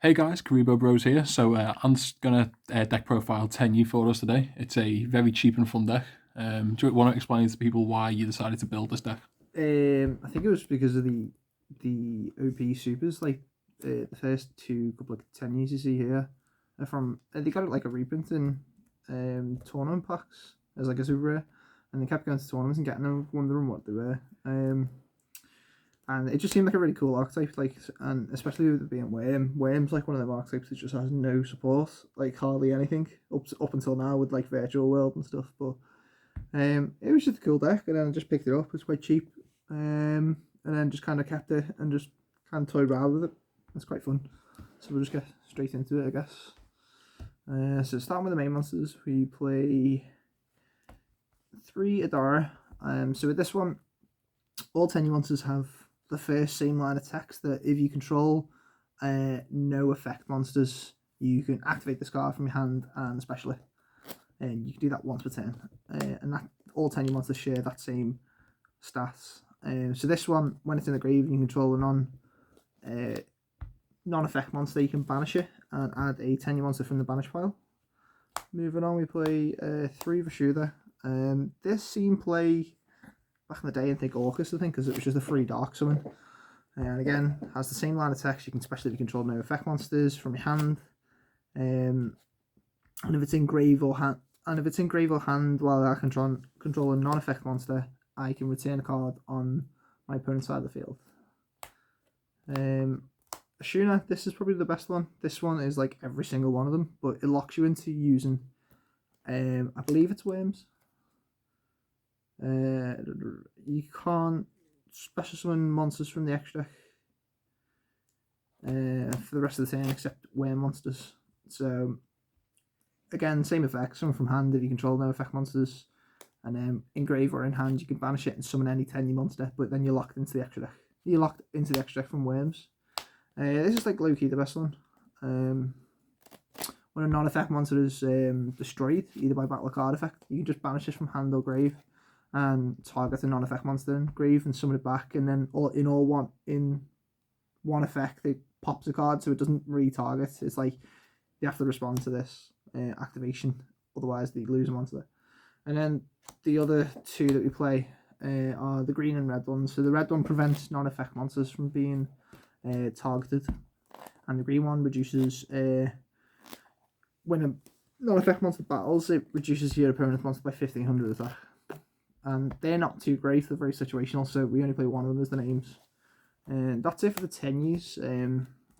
Hey guys, Karibo Bros here. I'm just gonna deck profile Tenyi for us today. It's a very cheap and fun deck. Do you want to explain to people why you decided to build this deck? I think it was because of the OP supers, like the first two couple of Tenyis you see here are from they got it like a reprint in tournament packs as like a super rare, and they kept going to tournaments and getting them, wondering what they were. And it just seemed like a really cool archetype, like, and especially with it being Worm. Worm's like one of them archetypes that just has no support, like hardly anything up until now with like Virtual World and stuff. But it was just a cool deck, and then I just picked it up. It's quite cheap, and then just kind of kept it and just kind of toyed around with it. It's quite fun. So we'll just get straight into it, I guess. So starting with the main monsters, we play 3 Adara. So with this one, all Tenyi monsters have the first same line of text that if you control no effect monsters, you can activate this card from your hand and special it. And you can do that once per turn. And that all Tenyi monsters share that same stats. So this one, when it's in the grave, you can control a non-effect monster, you can banish it and add a Tenyi monster from the banish pile. Moving on, we play 3 Vashuda. This seen play back in the day in Think Orcus, I think, because it was just a free dark summon. And again, has the same line of text. You can specially control no effect monsters from your hand. And if it's in grave or hand, while I control a non-effect monster, I can return a card on my opponent's side of the field. Ashuna, this is probably the best one. This one is like every single one of them, but it locks you into using, I believe it's worms. You can't special summon monsters from the extra for the rest of the turn except worm monsters. So again, same effect. Summon from hand if you control no effect monsters, and then in grave or in hand you can banish it and summon any Tenyi monster. But then you're locked into the extra deck. You're locked into the extra deck from worms. This is like low key the best one. When a non-effect monster is destroyed, either by battle or card effect, you can just banish it from hand or grave and target a non-effect monster in grave and summon it back, and then in one effect it pops a card, so it doesn't retarget. It's like you have to respond to this activation, otherwise they lose a monster. And then the other two that we play are the green and red ones. So the red one prevents non-effect monsters from being targeted, and the green one reduces when a non-effect monster battles, it reduces your opponent's monster by 1500 attack. And they're not too great, they're very situational, so we only play one of them as the names. And that's it for the Tenyis.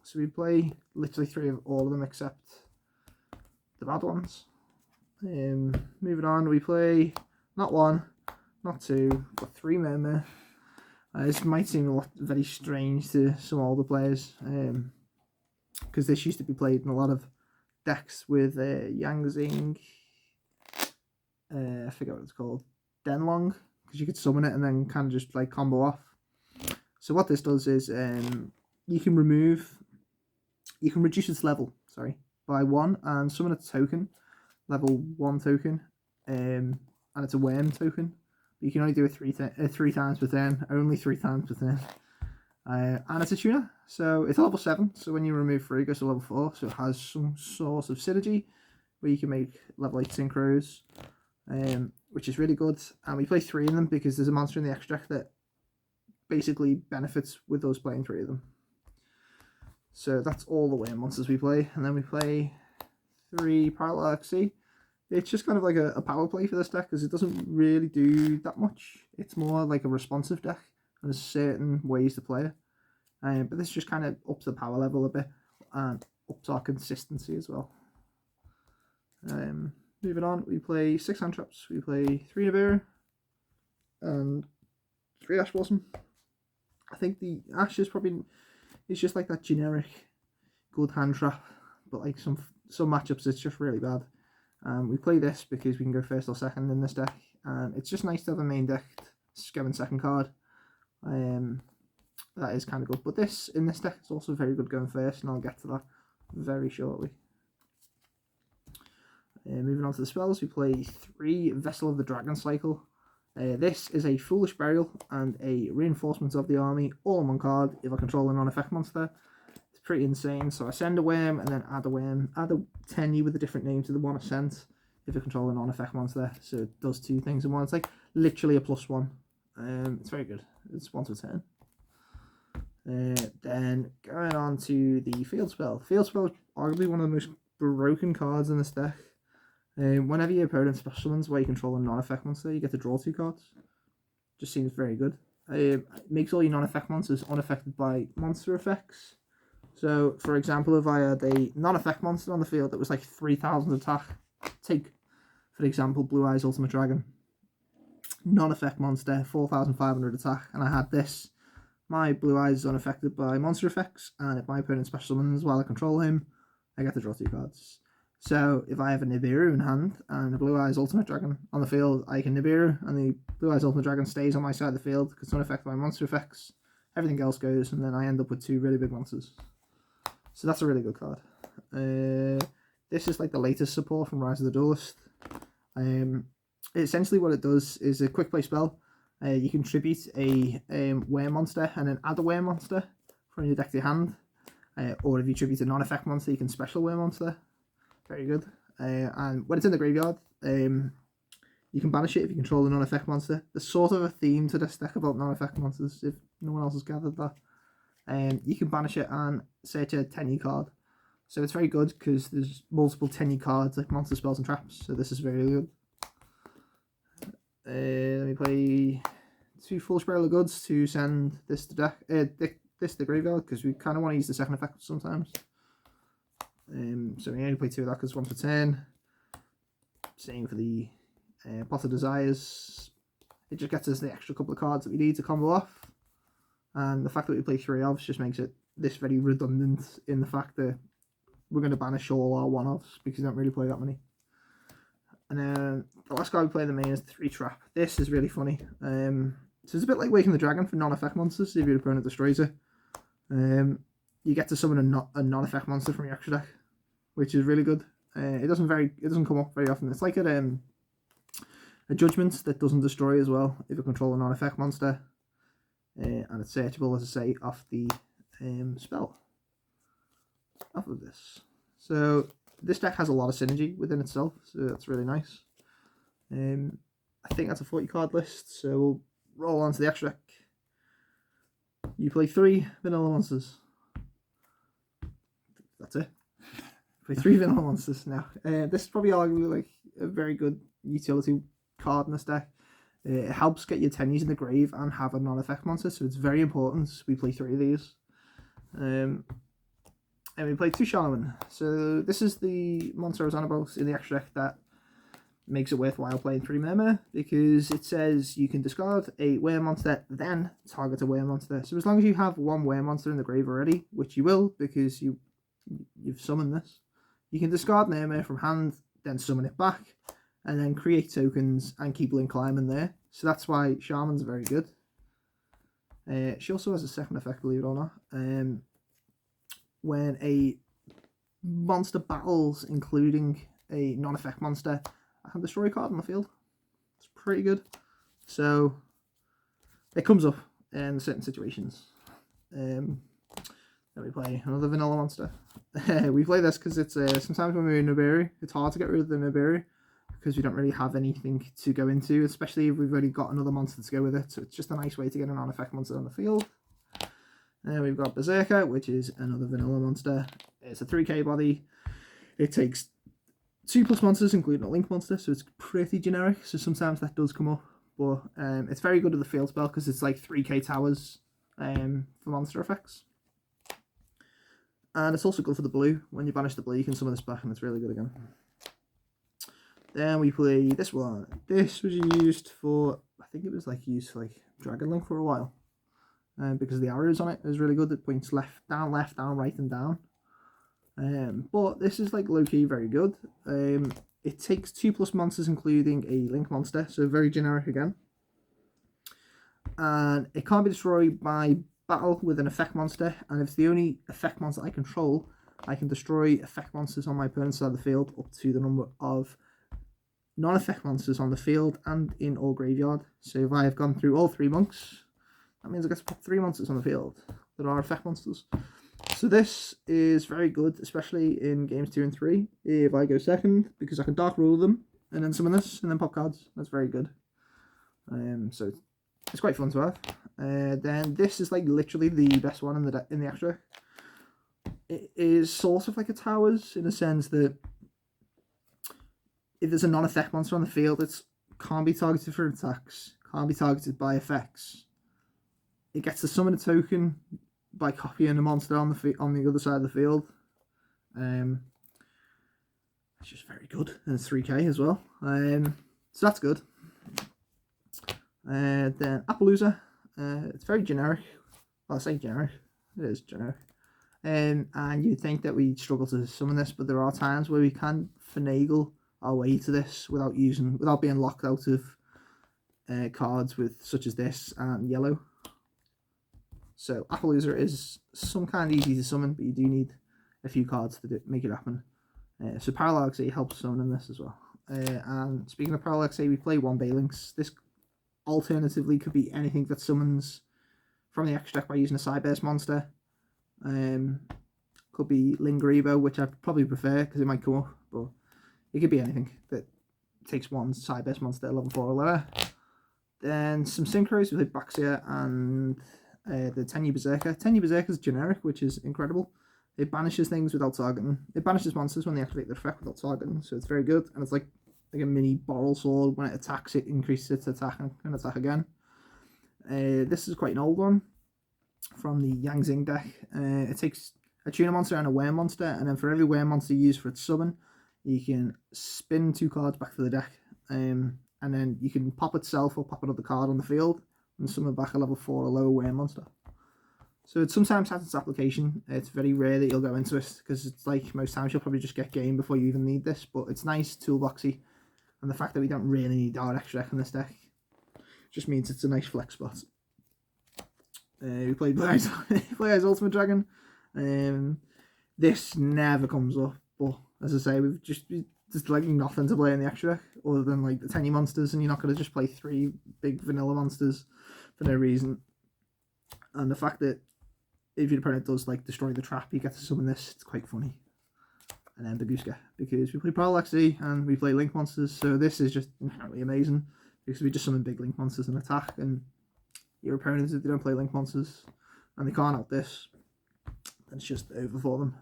So we play literally 3 of all of them except the bad ones. Moving on, we play not 1, not 2, but 3 Mermer. This might seem very strange to some older players, because this used to be played in a lot of decks with Yangzing, I forget what it's called, Denlong, because you could summon it and then kind of just like combo off. So what this does is you can reduce its level, by 1 and summon a token, level 1 token, and it's a worm token. But you can only do it 3 times per turn, only 3 times per turn. And it's a tuner, so it's a level 7, so when you remove 3 it goes to level 4, so it has some sort of synergy where you can make level 8 synchros, which is really good. And we play 3 of them because there's a monster in the extract that basically benefits with us playing 3 of them. So that's all the worm monsters we play. And then we play 3 Parallel XC. It's just kind of like a power play for this deck because it doesn't really do that much. It's more like a responsive deck, and there's certain ways to play it. But this just kind of ups the power level a bit and ups our consistency as well. Moving on, we play 6 hand traps. We play 3 Nibiru and 3 Ash Blossom. I think the Ash is just like that generic good hand trap, but like some matchups it's just really bad. We play this because we can go first or second in this deck, and it's just nice to have a main deck scamming second card. That is kind of good, but in this deck it's also very good going first, and I'll get to that very shortly. Moving on to the spells, we play 3 Vessel of the Dragon Cycle. This is a Foolish Burial and a Reinforcement of the Army, all in one card if I control a non-effect monster. It's pretty insane. So I send a worm and then add a worm, add a Tenyi with a different name to the one I sent if I control a non-effect monster. So it does 2 things in one. It's like literally a +1. It's very good. It's 1 to 10. Then going on to the field spell. Field spell is arguably one of the most broken cards in this deck. Whenever your opponent special summons where you control a non-effect monster, you get to draw 2 cards. Just seems very good. It makes all your non-effect monsters unaffected by monster effects. So, for example, if I had a non-effect monster on the field that was like 3,000 attack, take, for example, Blue Eyes Ultimate Dragon. Non-effect monster, 4,500 attack, and I had this. My Blue Eyes is unaffected by monster effects, and if my opponent special summons while I control him, I get to draw 2 cards. So if I have a Nibiru in hand and a Blue Eyes Ultimate Dragon on the field, I can Nibiru, and the Blue Eyes Ultimate Dragon stays on my side of the field because it's unaffected by monster effects. Everything else goes, and then I end up with 2 really big monsters. So that's a really good card. This is like the latest support from Rise of the Duelist. Essentially what it does is a quick play spell. You can tribute a were monster and then add a were monster from your deck to your hand. Or if you tribute a non-effect monster, you can special were monster. Very good. And when it's in the graveyard, you can banish it if you control a non-effect monster. There's sort of a theme to this deck about non-effect monsters, if no one else has gathered that. You can banish it and search a Tenyi card. So it's very good because there's multiple Tenyi cards like monster spells and traps. So this is very good. Let me play 2 Foolish Barrel of Goods to send this to deck. This to the graveyard because we kind of want to use the second effect sometimes. So we only play 2 of that because it's 1 for 10. Same for the Pot of Desires. It just gets us the extra couple of cards that we need to combo off. And the fact that we play 3 offs just makes it this very redundant in the fact that we're going to banish all our 1-offs because we don't really play that many. And then the last card we play in the main is 3 Trap. This is really funny. So it's a bit like Waking the Dragon for non-effect monsters if your opponent destroys it. You get to summon a non-effect monster from your extra deck, which is really good. It doesn't come up very often. It's like a Judgment that doesn't destroy as well if you control a non-effect monster, and it's searchable, as I say, off the spell. Off of this. So this deck has a lot of synergy within itself, so that's really nice. I think that's a 40 card list, so we'll roll on to the extra deck. You play 3 vanilla monsters. That's it. Play 3 vanilla monsters now. This is probably arguably like a very good utility card in this deck. It helps get your Tenyis in the grave and have a non-effect monster, so it's very important we play 3 of these. And we play 2 Shaman. So this is the monster I was on about in the extra deck that makes it worthwhile playing 3 Mermere, because it says you can discard a were monster, then target a were monster. So as long as you have 1 were monster in the grave already, which you will because you've summoned this, you can discard Mermere from hand, then summon it back, and then create tokens and keep Link climbing there. So that's why Shaman's very good. She also has a second effect, believe it or not. When a monster battles, including a non-effect monster, I can destroy a card on the field. It's pretty good. So it comes up in certain situations. Then we play another vanilla monster. We play this because it's sometimes when we're in Nibiru, it's hard to get rid of the Nibiru because we don't really have anything to go into, especially if we've already got another monster to go with it. So it's just a nice way to get a non-effect monster on the field. And we've got Berserker, which is another vanilla monster. It's a 3k body. It takes 2+ monsters, including a Link monster, so it's pretty generic. So sometimes that does come up, but it's very good at the field spell because it's like 3k towers for monster effects. And it's also good for the blue. When you banish the blue, you can summon this back, and it's really good again. Then we play this one. This was used for, I think it was like used for like Dragon Link for a while. Because the arrows on it is really good. It points left, down, right, and down. But this is like low-key very good. It takes 2+ monsters, including a Link monster, so very generic again. And it can't be destroyed by battle with an effect monster, and if it's the only effect monster I control, I can destroy effect monsters on my opponent's side of the field up to the number of non-effect monsters on the field and in or graveyard. So if I have gone through all 3 monks, that means I get to put 3 monsters on the field that are effect monsters. So this is very good, especially in games 2 and 3. If I go second, because I can dark rule them, and then summon this, and then pop cards. That's very good. So it's quite fun to have. Then this is like literally the best one in the extra. It is sort of like a towers in a sense that if there's a non-effect monster on the field, it can't be targeted for attacks, can't be targeted by effects. It gets to summon a token by copying a monster on the other side of the field. It's just very good, and it's 3k as well. So that's good. Then Appaloosa, it's very generic. Well, I say generic, it is generic. And you'd think that we'd struggle to summon this, but there are times where we can finagle our way to this without being locked out of cards with such as this and yellow. So Appaloosa is some kind of easy to summon, but you do need a few cards to make it happen. So Parallax A helps summoning this as well. And speaking of Parallax A, we play 1 Balinks. This alternatively could be anything that summons from the extra deck by using a side-based monster. Could be Lingaribo, which I probably prefer because it might come up, but it could be anything that takes 1 side-based monster at level 4 or lower. Then some synchros with Baxia and the Tenyi Berserker. Tenyi Berserker is generic, which is incredible. It banishes things without targeting. It banishes monsters when they activate their effect without targeting, so it's very good. And it's like a mini Boral Sword. When it attacks, it increases its attack and can attack again. This is quite an old one from the Yang Zing deck. It takes a tuna monster and a worm monster, and then for every worm monster you use for its summon, you can spin 2 cards back to the deck. And then you can pop itself or pop another card on the field and summon back a level 4 or lower worm monster. So it sometimes has its application. It's very rare that you'll go into it, because it's like most times you'll probably just get game before you even need this, but it's nice, toolboxy, and the fact that we don't really need our extra deck in this deck just means it's a nice flex spot. We play Blue Eyes Ultimate Dragon. This never comes up, but as I say, there's like nothing to play in the extra deck other than like the Tenyi monsters, and you're not going to just play 3 big vanilla monsters for no reason. And the fact that if your opponent does like destroy the trap, you get to summon this, it's quite funny. And then Baguska, because we play Parallax E and we play Link monsters, so this is just inherently amazing, because we just summon big Link monsters and attack, and your opponents, if they don't play Link monsters and they can't out this, then it's just over for them.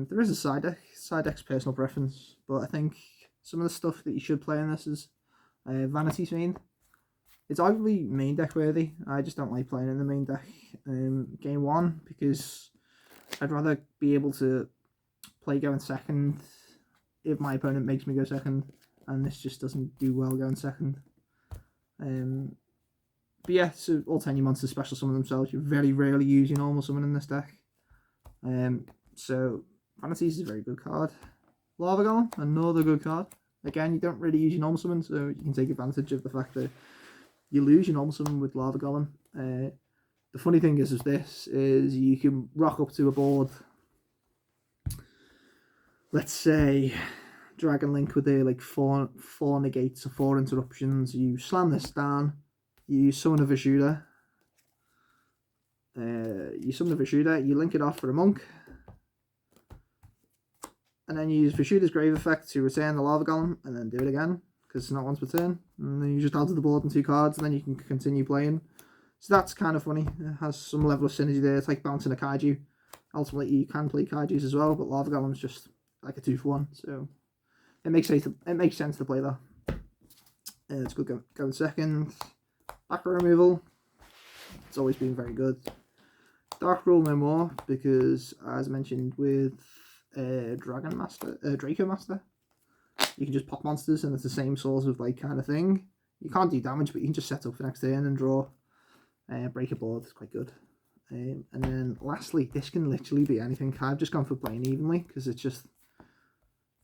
There is a side deck. Side deck's personal preference, but I think some of the stuff that you should play in this is Vanity Fiend. It's arguably main deck worthy. I just don't like playing in the main deck game 1, because I'd rather be able to play going second if my opponent makes me go second, and this just doesn't do well going second. But yeah, so all Tenyi monsters special summon themselves. You very rarely use your normal summon in this deck. So Vanities is a very good card. Lava Golem, another good card. Again, you don't really use your normal summon, so you can take advantage of the fact that you lose your normal summon with Lava Golem. The funny thing is you can rock up to a board, let's say Dragon Link with their like 4 negates or 4 interruptions. You slam this down, you summon a Vishuda, you link it off for a monk, and then you use Vishuda's Grave Effect to return the Lava Golem, and then do it again, because it's not once per turn, and then you just add to the board in 2 cards, and then you can continue playing. So that's kind of funny. It has some level of synergy there. It's like bouncing a Kaiju. Ultimately, you can play Kaijus as well, but Lava Golem's just like a 2-for-1, so it makes sense to play that. It's good going second. Back row removal. It's always been very good. Dark Rule no more, because as mentioned with Draco Master, you can just pop monsters and it's the same sort of like kind of thing. You can't do damage, but you can just set up for next turn and draw. Break a board, it's quite good. And then lastly, this can literally be anything. I've just gone for playing evenly because it's just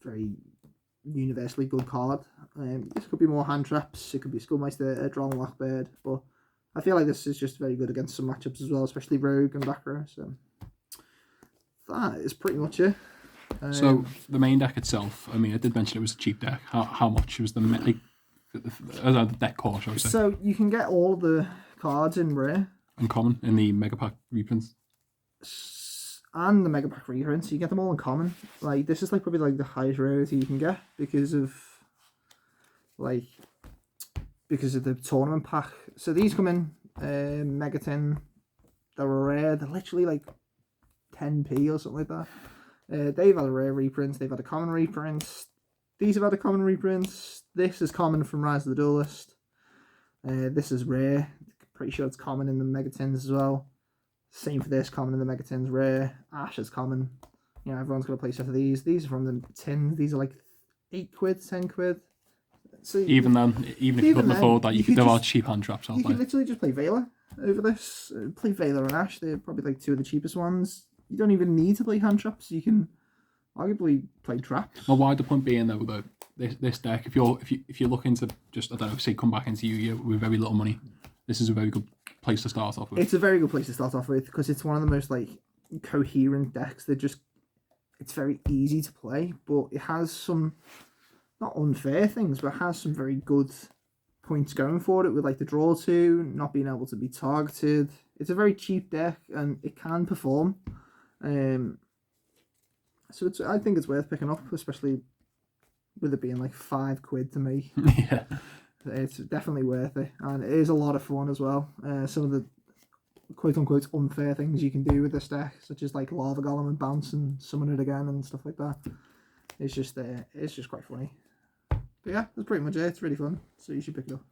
very universally good card. This could be more hand traps, it could be Skullmeister, Droll and Lockbird, but I feel like this is just very good against some matchups as well, especially Rogue and back row. So that is pretty much it. So the main deck itself, I mean, I did mention it was a cheap deck. How much was the deck core, shall I say? So you can get all the cards in rare. Uncommon in the Mega Pack reprints. and the mega pack reprints. You get them all in common. Like this is like probably like the highest rarity you can get because of the tournament pack. So these come in mega tin. They're rare. They're literally like 10p or something like that. They've had a rare reprint. They've had a common reprint. These have had a common reprint. This is common from Rise of the Duelist. This is rare. Pretty sure it's common in the mega tins as well. Same for this, common in the mega tins, rare. Ash is common. You know, everyone's got a play set of these. These are from the tins. These are like 8 quid, 10 quid. So even then, even if you couldn't afford that, there are cheap hand traps out there. You there. can literally just play Veiler over this. Play Veiler and Ash. They're probably like 2 of the cheapest ones. You don't even need to play hand traps. You can arguably play traps. My wider point being though, this deck, if you're looking to just, I don't know, say come back into Yu-Gi-Oh with very little money, this is a very good place to start off with. It's a very good place to start off with because it's one of the most like coherent decks. It's very easy to play, but it has some not unfair things, but it has some very good points going for it with like the draw 2, not being able to be targeted. It's a very cheap deck and it can perform. So I think it's worth picking up, especially with it being like 5 quid to me. Yeah. It's definitely worth it, and it is a lot of fun as well. Some of the quote-unquote unfair things you can do with this deck, such as like Lava Golem and bounce and summon it again and stuff like that. It's just quite funny. But yeah, that's pretty much it. It's really fun, so you should pick it up.